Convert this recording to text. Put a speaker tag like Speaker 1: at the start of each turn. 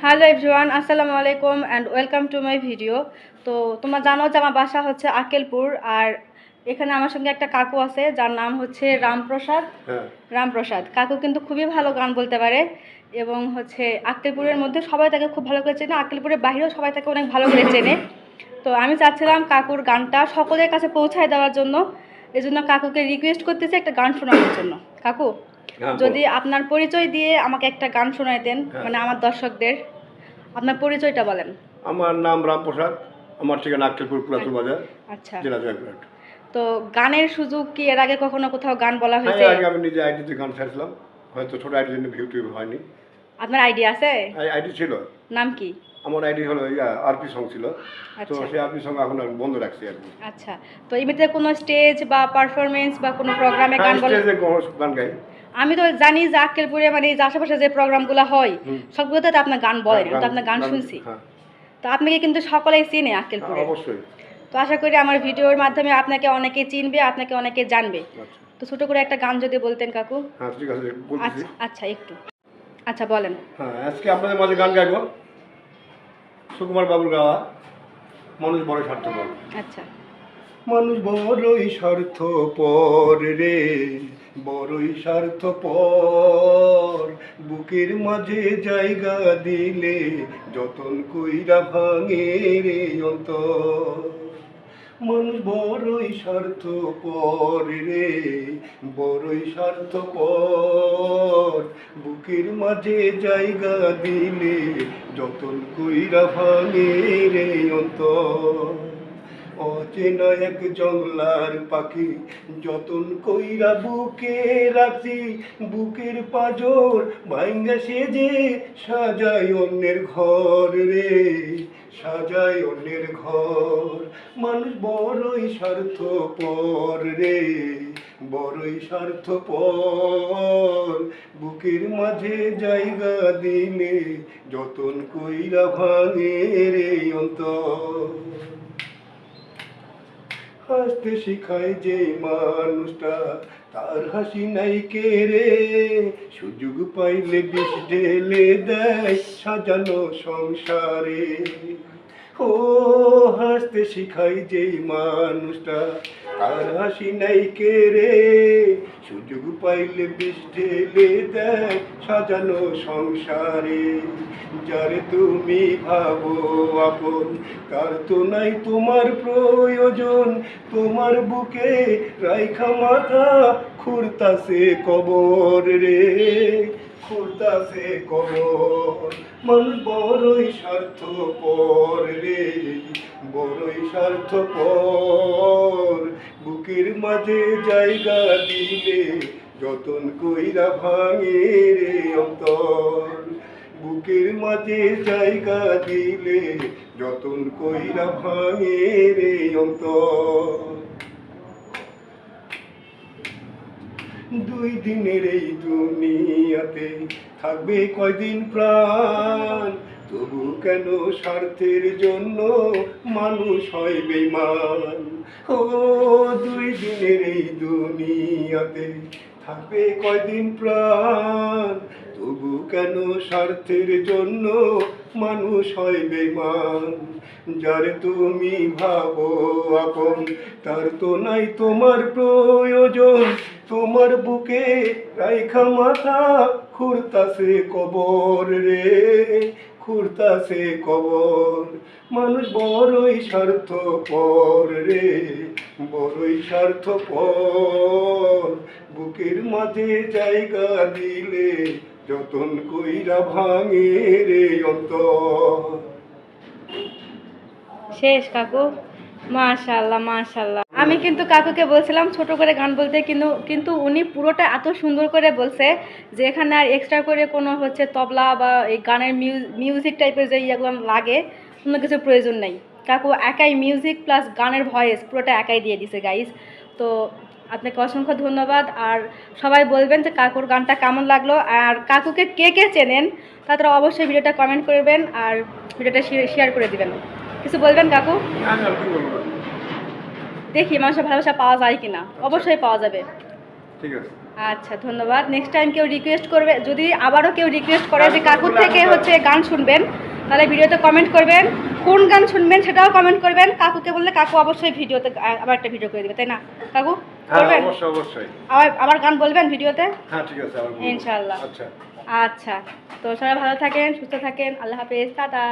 Speaker 1: Hello everyone, আসসালামু আলাইকুম and welcome to my video. তো তোমরা জানো যে আমার বাসা হচ্ছে আক্কেলপুর, আর এখানে আমার সঙ্গে একটা কাকু আছে যার নাম হচ্ছে রামপ্রসাদ। রামপ্রসাদ কাকু কিন্তু খুবই ভালো গান বলতে পারে এবং হচ্ছে আক্কেলপুরের মধ্যে সবাই তাকে খুব ভালো করে চেনে, আক্কেলপুরের বাইরেও সবাই তাকে অনেক ভালো করে চেনে। তো আমি চাচ্ছিলাম কাকুর গানটা সকলের কাছে পৌঁছায় দেওয়ার জন্য, এজন্য কাকুকে রিকোয়েস্ট করতেছি একটা গান শোনানোর জন্য। কাকু, যদি আপনার পরিচয় দিয়ে আমাকে একটা গান শোনাইতেন, মানে আমার দর্শকদের আপনার পরিচয়টা বলেন।
Speaker 2: আমার নাম রামপ্রসাদ, আমার ঠিকানা আক্কেলপুর পুরাতন বাজার,
Speaker 1: আচ্ছা,
Speaker 2: জেলা জয়পুরহাট।
Speaker 1: তো গানের সুযোগ কি এর আগে কখনো কোথাও গান বলা
Speaker 2: হ্যাঁ,
Speaker 1: হয়েছে?
Speaker 2: আগে আমি নিজে আইডিতে গান ছাড়ছিলাম, হয়তো ছোট আইডির জন্য ভিউ টিউ হয়নি।
Speaker 1: আপনার আইডিয়া আছে?
Speaker 2: আইডি ছিল।
Speaker 1: নাম কি?
Speaker 2: আমার আইডি হলো আরপি সং ছিল, তো
Speaker 1: আচ্ছা
Speaker 2: সেই আরপি সং এখন আমি বন্ধ রাখছি আর কি।
Speaker 1: আচ্ছা, তো এমনিতে কোনো স্টেজ বা পারফরমেন্স বা কোনো প্রোগ্রামে গান বলা?
Speaker 2: স্টেজে গান গাই।
Speaker 1: আমি তো জানি যে আক্কেলপুরে মানে যে আশেপাশে যে প্রোগ্রামগুলো হয় সবগুলোতে তো আপনার গান বলেন, আমি তো আপনার গান শুনছি। তো আপনাকে কিন্তু সকলেই চিনে আক্কেলপুরে।
Speaker 2: অবশ্যই।
Speaker 1: তো আশা করি আমার ভিডিওর মাধ্যমে আপনাকে অনেকে চিনবে, আপনাকে অনেকে জানবে। তো ছোট করে একটা গান যদি বলতেন কাকু।
Speaker 2: হ্যাঁ, ঠিক আছে, বলতেছি।
Speaker 1: আচ্ছা একটু, আচ্ছা বলেন।
Speaker 2: হ্যাঁ, আজকে আপনাদের মাঝে গান গাইব সুকুমার বাবুর গাওয়া মানুষ বড় স্বার্থপর।
Speaker 1: আচ্ছা।
Speaker 2: মানুষ বড়ই স্বার্থপর রে, বড়ই স্বার্থপর, বুকের মাঝে জায়গা দিলে যতন কইরা ভাঙে রে অন্তর। মানুষ বড়ই স্বার্থপর রে, বড়ই স্বার্থপর, বুকের মাঝে জায়গা দিলে যতন কইরা ভাঙে রে অন্তর। অচেনা এক জংলার পাখি যতন কইরা বুকে রাখছি, বুকের পাজর ভাঙ্গা সেজে সাজাই অন্যের ঘর রে, সাজাই অন্যের ঘর। মানুষ বড়ই স্বার্থপর রে, বড়ই স্বার্থপর, বুকের মাঝে জায়গা দিলে যতন কইরা ভাঙে রে অন্তর। হাসতে শিখায় যে মানুষটা তার হাসি নাই কে রে, সুযোগ পাইলে বিষ ঢেলে দেয় সাজানো সংসারে। ও হাসতে শিখায় যে মানুষটা তার হাসি নাই কে রে, সুযোগ পাইলে বিষ ঢেলে দেয় সাজানো সংসারে। যারে তুমি ভাবো আপন তার তো নাই তোমার প্রয়োজন, তোমার বুকে রাইখা মাথা খুঁড়তাছে কবর রে, খুঁড়তাছে কবর। মানুষ বড়ই স্বার্থপর রে, বড়ই স্বার্থপর, বুকের মাঝে জায়গা দিলে যতন কইরা ভাঙে রে অন্তর। বুকের মাঝে জায়গা দিলে যতন কইরা ভাঙে রে অন্তর। দুই দিনের এই দুনিয়াতে থাকবে কয়দিন প্রাণ, তবু কেন স্বার্থের জন্য মানুষ হয় বেঈমান। ও দুই দিনের এই দুনিয়াতে থাকবে কয়দিন প্রাণ, তবু কেন স্বার্থের জন্য মানুষ হয় বেঈমান। যারে তুমি ভাবো আপন তার তো নাই তোমার প্রয়োজন, তোমার বুকে রাইখা মাথা খুঁড়তাছে কবর রে, খুঁড়তাছে কবর। মানুষ বড়ই স্বার্থপর রে, বড়ই স্বার্থপর, বুকের মাঝে জায়গা দিলে যতন কইরা ভাঙে রে অন্তর।
Speaker 1: শেষ কাকু? মাশাআল্লাহ মাশাআল্লাহ। আমি কিন্তু কাকুকে বলছিলাম ছোট করে গান বলতে, কিন্তু উনি পুরোটা এত সুন্দর করে বলছে যে এখানে আর এক্সট্রা করে কোনো হচ্ছে তবলা বা এই গানের মিউজিক টাইপের যে ইয়েগুলো লাগে কোনো কিছু প্রয়োজন নেই। কাকু একাই মিউজিক প্লাস গানের ভয়েস পুরোটা একাই দিয়ে দিছে গাইস। তো আপনাকে অসংখ্য ধন্যবাদ। আর সবাই বলবেন যে কাকুর গানটা কেমন লাগলো, আর কাকুকে কে কে চেনেন তারা অবশ্যই ভিডিওটা কমেন্ট করবেন আর ভিডিওটা শেয়ার করে দিবেন। কিছু বলবেন কাকু?
Speaker 2: দেখি
Speaker 1: দেখি মানুষের ভালোবাসা পাওয়া যায় কিনা। অবশ্যই পাওয়া যাবে।
Speaker 2: ঠিক আছে।
Speaker 1: আচ্ছা ধন্যবাদ। নেক্সট টাইম কেউ রিকোয়েস্ট করবে, যদি আবারও কেউ রিকোয়েস্ট করে যে কাকুর থেকে হচ্ছে গান শুনবেন, তাহলে ভিডিওতে কমেন্ট করবেন, কোন গান শুনবেন সেটাও কমেন্ট করবেন। কাকুকে বললে কাকু অবশ্যই ভিডিওতে আবার একটা ভিডিও করে দেবে, তাই না কাকু?
Speaker 2: হ্যাঁ
Speaker 1: করবেন?
Speaker 2: অবশ্যই অবশ্যই।
Speaker 1: আবার গান বলবেন ভিডিওতে?
Speaker 2: হ্যাঁ ঠিক আছে, আবার বলবো।
Speaker 1: ইনশাআল্লাহ।
Speaker 2: আচ্ছা।
Speaker 1: আচ্ছা, তো সবাই ভালো থাকেন, সুস্থ থাকেন, আল্লাহ হাফেজ, টাটা।